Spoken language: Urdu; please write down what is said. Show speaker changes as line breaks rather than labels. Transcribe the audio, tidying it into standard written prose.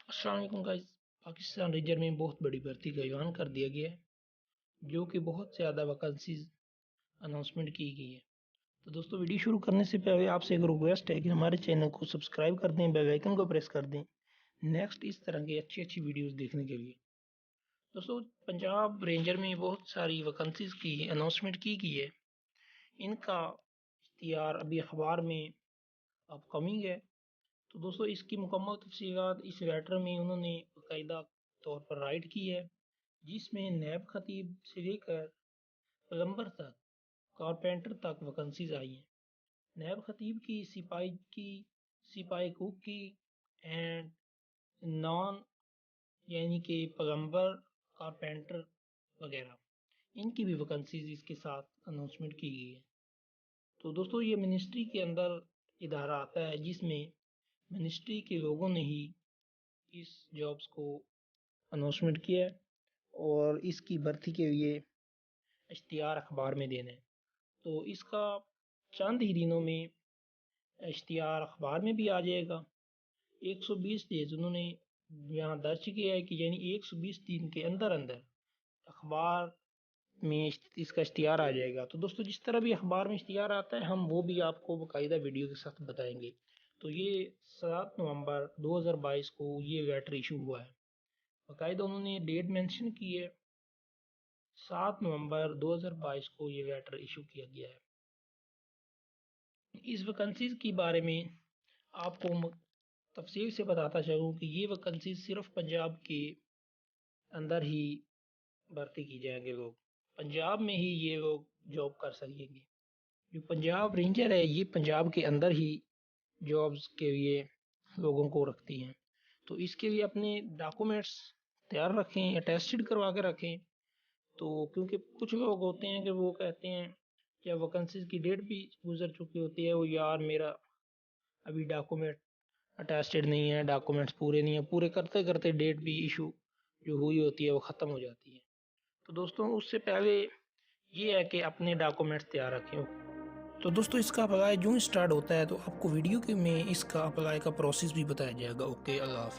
السلام علیکم گائز. پاکستان رینجر میں بہت بڑی بھرتی کا اعلان کر دیا گیا ہے، جو کہ بہت زیادہ ویکنسیز اناؤنسمنٹ کی گئی ہے. تو دوستو ویڈیو شروع کرنے سے پہلے آپ سے ایک ریکویسٹ ہے کہ ہمارے چینل کو سبسکرائب کر دیں، بیل آئیکن کو پریس کر دیں نیکسٹ اس طرح کی اچھی ویڈیوز دیکھنے کے لیے. دوستو پنجاب رینجر میں بہت ساری ویکنسیز کی اناؤنسمنٹ کی گئی ہے. ان کا اشتہار ابھی اخبار میں اپ کمنگ ہے. تو دوستو اس کی مکمل تفصیلات اس لیٹر میں انہوں نے باقاعدہ طور پر رائٹ کی ہے، جس میں نیب خطیب سے لے کر پلمبر تک، کارپینٹر تک ویکنسیز آئی ہیں. نیب خطیب کی، سپاہی کوک کی اینڈ نان یعنی کہ پلمبر، کارپینٹر وغیرہ، ان کی بھی ویکنسیز اس کے ساتھ اناؤنسمنٹ کی گئی ہے. تو دوستو یہ منسٹری کے اندر ادارہ آتا ہے، جس میں منسٹری کے لوگوں نے ہی اس جابز کو اناؤنسمنٹ کیا ہے اور اس کی بھرتی کے لیے اشتہار اخبار میں دینا ہے. تو اس کا چند ہی دنوں میں اشتہار اخبار میں بھی آ جائے گا. 120 ڈیز انہوں نے یہاں درج کیا ہے کہ یعنی 120 دن کے اندر اخبار میں اس کا اشتہار آ جائے گا. تو دوستو جس طرح بھی اخبار میں اشتہار آتا ہے ہم وہ بھی آپ کو باقاعدہ ویڈیو کے ساتھ بتائیں گے. تو یہ 7 نومبر 2022 کو یہ لیٹر ایشو ہوا ہے. باقاعدہ انہوں نے ڈیٹ مینشن کی ہے، 7 نومبر 2022 کو یہ لیٹر ایشو کیا گیا ہے. اس ویکنسیز کے بارے میں آپ کو تفصیل سے بتاتا چلوں کہ یہ ویکنسیز صرف پنجاب کے اندر ہی بھرتی کی جائیں گے. لوگ پنجاب میں ہی یہ لوگ جاب کر سکیں گے. جو پنجاب رینجر ہے یہ پنجاب کے اندر ہی جابز کے لیے لوگوں کو رکھتی ہیں. تو اس کے لیے اپنے ڈاکومنٹس تیار رکھیں، اٹیسٹڈ کروا کے رکھیں. تو کیونکہ کچھ لوگ ہوتے ہیں کہ وہ کہتے ہیں کہ ویکنسیز کی ڈیٹ بھی گزر چکی ہوتی ہے، وہ یار میرا ابھی ڈاکومنٹ اٹیسٹڈ نہیں ہے، ڈاکومنٹس پورے نہیں ہیں، پورے کرتے کرتے ڈیٹ بھی ایشو جو ہوئی ہوتی ہے وہ ختم ہو جاتی ہے. تو دوستوں اس سے پہلے یہ ہے کہ اپنے ڈاکومنٹس تیار رکھیں. تو دوستو اس کا اپلائی جو اسٹارٹ ہوتا ہے تو آپ کو ویڈیو کے میں اس کا اپلائی کا پروسیس بھی بتایا جائے گا. اوکے، اللہ حافظ.